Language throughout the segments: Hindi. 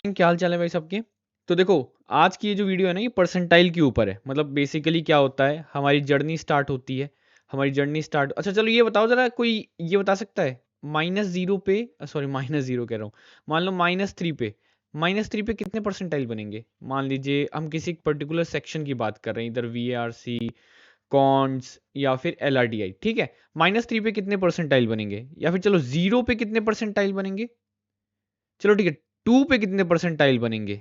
क्या हाल चाल है भाई सबके। तो देखो, आज की ये जो वीडियो है ना, ये परसेंटाइल के ऊपर है। मतलब बेसिकली क्या होता है, हमारी जर्नी स्टार्ट होती है। हमारी जर्नी स्टार्ट, अच्छा चलो ये बताओ जरा, कोई ये बता सकता है -0 पे, सॉरी -0 कह रहा हूँ, मान लो -3 पे, -3 पे कितने परसेंटाइल बनेंगे। मान लीजिए हम किसी पर्टिकुलर सेक्शन की बात कर रहे हैं, इधर VARC, कॉन्ट्स या फिर LRDI, ठीक है। -3 पे कितने परसेंटाइल बनेंगे, या फिर चलो 0 पे कितने परसेंटाइल बनेंगे। चलो ठीक है, 2 पे कितने परसेंटाइल बनेंगे।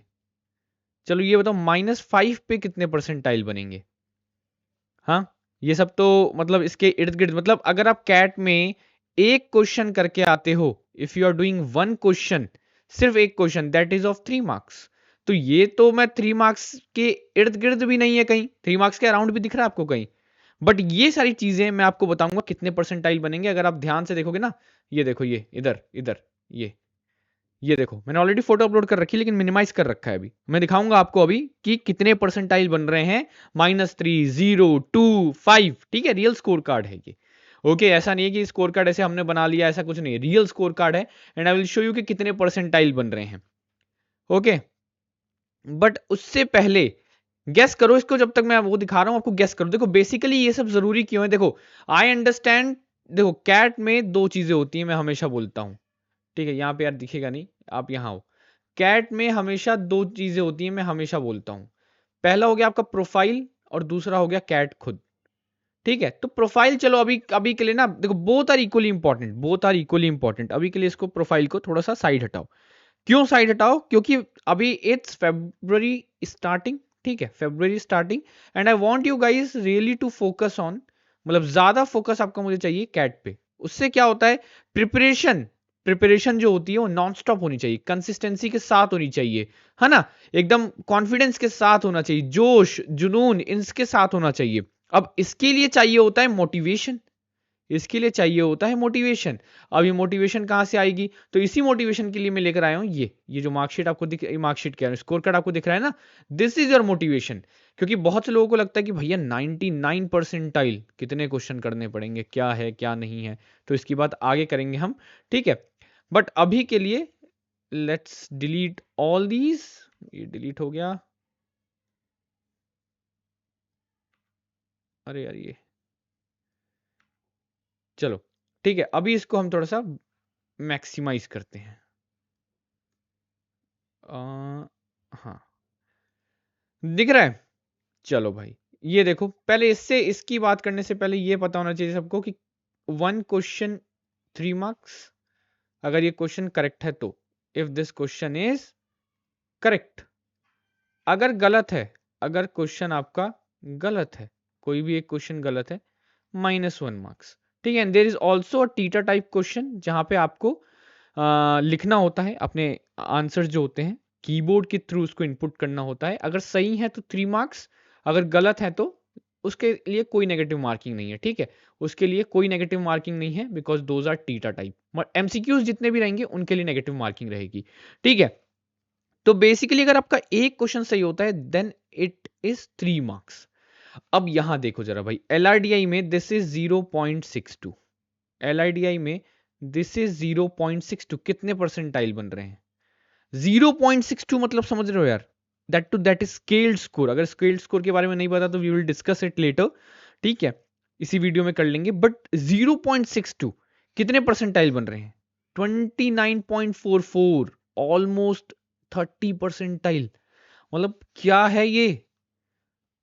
चलो ये बताओ -5 पे कितने परसेंटाइल बनेंगे। हाँ, ये सब तो मतलब इसके इर्द गिर्द, मतलब अगर आप कैट में एक क्वेश्चन करके आते हो, if you are doing one question, सिर्फ एक question, that is of 3 marks. तो ये तो मैं 3 मार्क्स के इर्द गिर्द भी नहीं है, कहीं 3 मार्क्स के अराउंड भी दिख रहा है आपको कहीं। बट ये सारी चीजें मैं आपको बताऊंगा कितने परसेंटाइल बनेंगे, अगर आप ध्यान से देखोगे ना। ये देखो, ये इधर इधर, ये देखो, मैंने ऑलरेडी फोटो अपलोड कर रखी है, लेकिन मिनिमाइज कर रखा है। अभी मैं दिखाऊंगा आपको अभी कि कितने परसेंटाइल बन रहे हैं। -3, 0, 2, 5, ठीक है, रियल स्कोर कार्ड है ये। ओके, ऐसा नहीं है कि स्कोर कार्ड ऐसे हमने बना लिया, ऐसा कुछ नहीं है, रियल स्कोर कार्ड है। And I will show you कि कितने परसेंटाइल बन रहे हैं। ओके, बट उससे पहले गेस करो इसको, जब तक मैं वो दिखा रहा हूं आपको, गेस करो। देखो बेसिकली ये सब जरूरी क्यों है, देखो आई अंडरस्टैंड। देखो कैट में दो चीजें होती हैं, मैं हमेशा बोलता हूं, ठीक है। यहाँ पे यार दिखेगा नहीं, आप यहाँ हो। कैट में हमेशा दो चीजें होती हैं, मैं हमेशा बोलता हूं। पहला हो गया आपका प्रोफाइल, और दूसरा हो गया कैट खुद, ठीक है। तो प्रोफाइल चलो अभी अभी के लिए ना, देखो both are equally important, both are equally important. अभी के लिए इसको प्रोफाइल को थोड़ा सा साइड हटाओ। क्यों साइड हटाओ, क्योंकि अभी इट्स फेब्रुवरी स्टार्टिंग, ठीक है, February starting. And I want you guys really to focus on, मतलब ज्यादा फोकस आपका मुझे चाहिए कैट पे। उससे क्या होता है, प्रिपरेशन, प्रिपरेशन जो होती है वो नॉन स्टॉप होनी चाहिए, कंसिस्टेंसी के साथ होनी चाहिए, है ना। एकदम कॉन्फिडेंस के साथ होना चाहिए, जोश जुनून इनके साथ होना चाहिए। अब इसके लिए चाहिए होता है मोटिवेशन, इसके लिए चाहिए होता है मोटिवेशन। अब ये मोटिवेशन कहां से आएगी, तो इसी मोटिवेशन के लिए मैं लेकर आया हूं ये जो मार्कशीट आपको दिख, मार्कशीट क्या है, स्कोर कार्ड आपको दिख रहा है ना, दिस इज योर मोटिवेशन। क्योंकि बहुत से लोगों को लगता है कि भैया 99 परसेंटाइल कितने क्वेश्चन करने पड़ेंगे, क्या है क्या नहीं है, तो इसकी बात आगे करेंगे हम, ठीक है। बट अभी के लिए लेट्स डिलीट ऑल दीज, ये डिलीट हो गया। अरे यार ये, चलो ठीक है, अभी इसको हम थोड़ा सा मैक्सिमाइज करते हैं। हाँ, दिख रहा है। चलो भाई, ये देखो, पहले इससे इसकी बात करने से पहले ये पता होना चाहिए सबको कि वन क्वेश्चन 3 मार्क्स, अगर ये क्वेश्चन करेक्ट है तो, if this question is correct. अगर गलत है, अगर क्वेश्चन आपका गलत है, कोई भी एक क्वेश्चन गलत है, -1 मार्क्स, ठीक है। And there is also a TITA type question, जहां पे आपको लिखना होता है अपने आंसर जो होते हैं, कीबोर्ड के थ्रू उसको इनपुट करना होता है। अगर सही है तो 3 मार्क्स, अगर गलत है तो उसके लिए कोई नेगेटिव मार्किंग नहीं है, ठीक है। उसके लिए कोई नेगेटिव मार्किंग नहीं है, because those are TITA type. MCQs जितने भी रहेंगे उनके लिए नेगेटिव मार्किंग रहेगी, ठीक है। तो बेसिकली अगर आपका एक क्वेश्चन सही होता है, देन इट इज 3 मार्क्स। अब यहां देखो जरा भाई, LRDI में दिस इज 0.62, LIDI में दिस इज 0.62, कितने परसेंटाइल बन रहे हैं। 0.62 मतलब समझ रहे हो यार, दैट इज स्केल्ड स्कोर। अगर स्केल्ड स्कोर के बारे में नहीं पता तो we will discuss it later, ठीक है, इसी वीडियो में कर लेंगे। बट 0.62 कितने परसेंटाइल बन रहे हैं, 29.44, ऑलमोस्ट 30 परसेंटाइल। मतलब क्या है ये,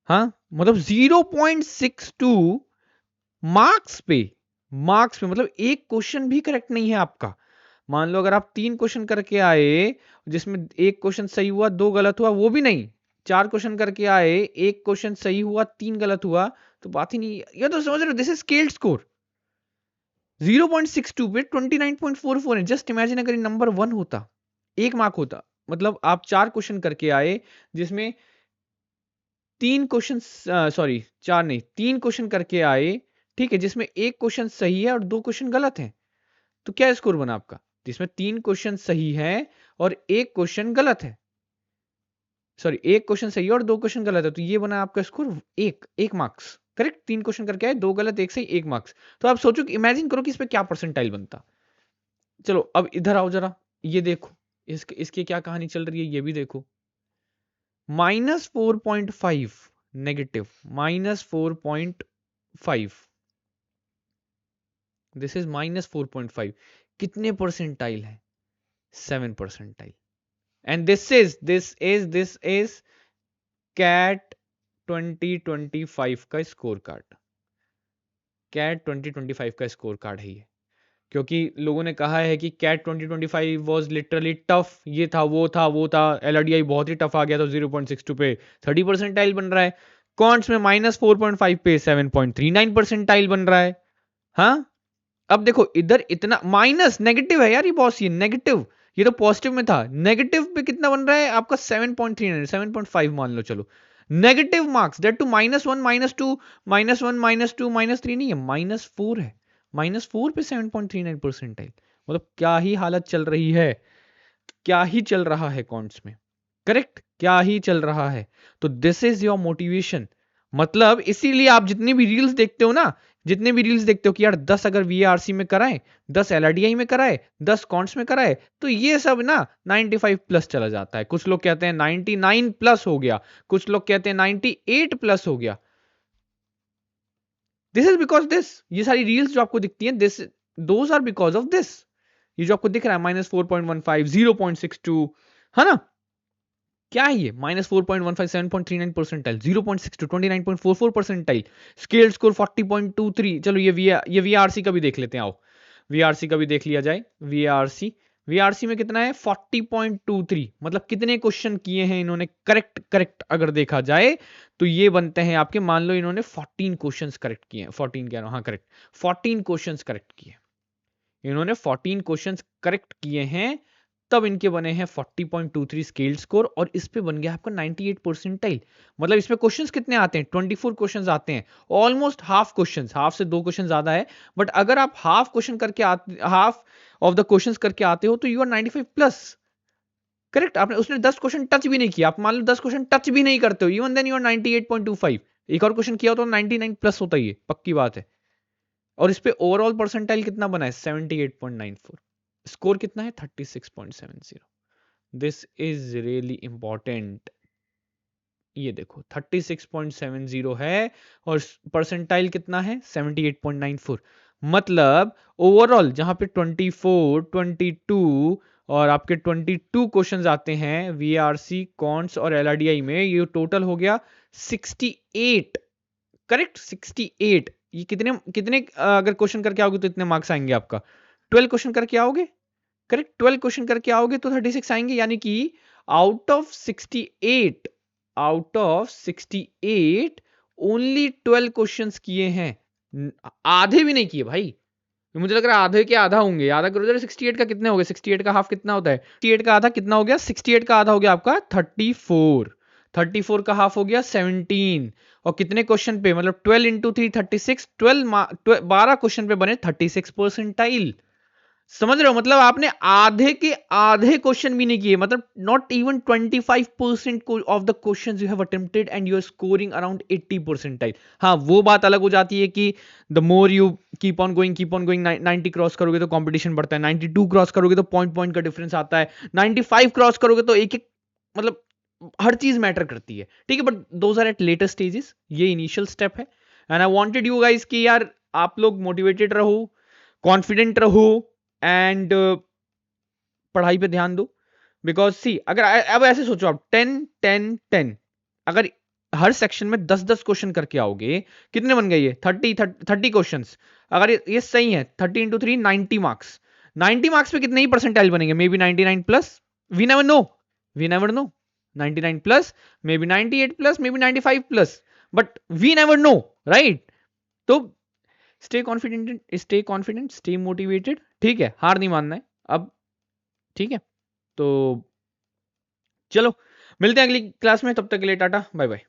हाँ, मतलब 0.62 मार्क्स पे, मार्क्स पे मतलब एक क्वेश्चन भी करेक्ट नहीं है आपका। मान लो अगर आप 3 क्वेश्चन करके आए, जिसमें एक क्वेश्चन सही हुआ, 2 गलत हुआ, वो भी नहीं, 4 क्वेश्चन करके आए, एक क्वेश्चन सही हुआ, 3 गलत हुआ, तो बात ही नहीं। ये तो समझ रहे हो, दिस इज स्केल्ड स्कोर। 0.62 पे 29.44 है। जस्ट इमेजिन अगर नंबर 1 होता, 1 मार्क होता, मतलब आप 4 क्वेश्चन करके आए, जिसमें 3 क्वेश्चन, सॉरी 4 नहीं, 3 क्वेश्चन करके आए, ठीक है, जिसमें एक क्वेश्चन सही है और 2 क्वेश्चन गलत है, तो क्या स्कोर बना आपका, जिसमें 3 क्वेश्चन सही है और एक क्वेश्चन गलत है, सॉरी एक क्वेश्चन सही है और 2 क्वेश्चन गलत है, तो ये बना आपका स्कोर एक मार्क्स। करेक्ट, 3 क्वेश्चन करके आए, 2 गलत एक सही, 1 मार्क्स। तो आप सोचो कि इमेजिन करो कि इस पे क्या परसेंटाइल बनता। चलो अब इधर आओ जरा, ये देखो, इसकी क्या कहानी चल रही है ये भी देखो। -4.5 नेगेटिव, -4.5, दिस इज -4.5। कितने परसेंटाइल है? 7 percentile. And this is CAT 2025 का स्कोर कार्ड। कैट 2025 का स्कोर कार्ड है ये, क्योंकि लोगों ने कहा है कि कैट 2025 वाज लिटरली टफ, ये था वो था वो था, एलआरडीआई बहुत ही टफ आ गया, तो 0.62 पे 30 परसेंटाइल बन रहा है। कॉन्ट्स में -4.5 पे 7.39 परसेंटाइल बन रहा है। हाँ, अब देखो इधर इतना माइनस नेगेटिव है यार, ये बॉस, ये नेगेटिव, ये तो पॉजिटिव में था, नेगेटिव पे कितना बन रहा है आपका 7.39, 7.5 मान लो, चलो नेगेटिव मार्क्स, दैट टू -1 -2 -1 -2 -3 नहीं है, -4 है, -4 पे 7.39 परसेंटाइल। मतलब क्या ही हालत चल रही है, क्या ही चल रहा है कॉन्ट्स में, करेक्ट, क्या ही चल रहा है। तो दिस इज योर मोटिवेशन। मतलब इसीलिए आप जितनी भी रील्स देखते हो ना, जितने भी रील्स देखते हो कि यार 10 अगर वीआरसी में कराए, 10 एलआरडीआई में कराए, 10 कॉन्ट्स में कराए, तो ये सब ना 95 प्लस चला जाता है। कुछ लोग कहते हैं 99 प्लस हो गया, कुछ लोग कहते हैं 98 प्लस हो गया। दिस इज बिकॉज दिस, ये सारी रील्स जो आपको दिखती हैं, this those are because of this. ये जो आपको दिख रहा है -4.15, 0.62, है ना, क्या है ये? -4.15, 7.39 परसेंटाइल, 0.62, 29.44 परसेंटाइल, स्केल स्कोर 40.23। चलो ये वीआरसी का भी देख लेते हैं, आओ वीआरसी का भी देख लिया जाए। वीआरसी में कितना है? 40.23। मतलब कितने क्वेश्चन किए हैं इन्होंने करेक्ट, करेक्ट अगर देखा जाए तो ये बनते हैं आपके, मान लो इन्होंने 14 क्वेश्चंस करेक्ट किए हैं, 14 कह रहा हूं, हाँ करेक्ट, 14 क्वेश्चंस करेक्ट किए, इन्होंने 14 क्वेश्चंस करेक्ट किए हैं, तब इनके बने हैं 40.23 स्केल स्कोर, और इस पे बन गया आपका 98 परसेंटाइल। मतलब इसमें क्वेश्चंस कितने आते हैं? 24 क्वेश्चंस आते हैं, ऑलमोस्ट हाफ क्वेश्चंस, हाफ से 2 क्वेश्चन ज्यादा है, बट अगर आप हाफ क्वेश्चन करके आते, हाफ ऑफ द क्वेश्चंस करके आते हो, तो यू आर 95 प्लस, करेक्ट। आपने उसने 10 क्वेश्चन टच भी नहीं किया, आप मान लो 10 क्वेश्चन टच भी नहीं करते हो, इवन देन यू आर 98.25। एक और क्वेश्चन किया हो तो 99 प्लस होता ही है, पक्की बात है। और इस पे ओवरऑल परसेंटाइल कितना बना है? 78.94। स्कोर कितना है? 36.70। This is really important. ये देखो 36.70 है, और परसेंटाइल कितना है? 78.94। मतलब ओवरऑल जहां पे 24, 22 और आपके 22 क्वेश्चंस आते हैं वीआरसी, कॉन्ट्स और एलआरडीआई में, ये टोटल हो गया 68, करेक्ट, 68। ये कितने कितने अगर क्वेश्चन करके आओगे तो इतने मार्क्स आएंगे आपका। 12 क्वेश्चन करके आओगे, करेक्ट, 12 क्वेश्चन करके आओगे तो 36 आएंगे, यानी कि out of 68, out of 68 only 12 questions किए हैं, आधे भी नहीं किए भाई। मुझे लग रहा है आधे के आधा होंगे, आधा करो जरा, 68 का कितने हो गए? 68 का हाफ कितना होता है? 68 का आधा कितना हो गया? 68 का आधा हो गया आपका 34, 34 का हाफ हो गया 17, और कितने क्वेश्चन पे? मतलब 12 इंटू 3 36, 12 क्वेश्चन पे बने 36 परसेंटाइल। समझ रहे हो? मतलब आपने आधे के आधे क्वेश्चन भी नहीं किए, मतलब not even 25% of the questions you have attempted and you are scoring around 80 percentile. हाँ, वो बात अलग हो जाती है कि the more you keep on going 90 cross करोगे तो कंपटीशन बढ़ता है, 92 क्रॉस करोगे तो पॉइंट का डिफरेंस आता है, 95 क्रॉस करोगे तो एक एक, मतलब हर चीज मैटर करती है, ठीक है। But those are at later stages, ये इनिशियल स्टेप है। And I wanted you guys कि यार आप लोग मोटिवेटेड रहो, कॉन्फिडेंट रहो, एंड पढ़ाई पे ध्यान दो। बिकॉज सी, अगर अब ऐसे सोचो आप 10 10 10, अगर हर सेक्शन में 10-10 क्वेश्चन करके आओगे, कितने बन गए ये? 30 क्वेश्चन। अगर ये सही है, 30 इंटू 3 90 मार्क्स, 90 मार्क्स पे कितने ही परसेंटाइल बनेंगे? Maybe 99 plus, we never know, we never know, 99 plus, maybe 98 plus, maybe 95 plus, but we never know, right? तो स्टे कॉन्फिडेंट, स्टे मोटिवेटेड, ठीक है, हार नहीं मानना है अब, ठीक है। तो चलो मिलते हैं अगली क्लास में, तब तक के लिए टाटा बाय बाय।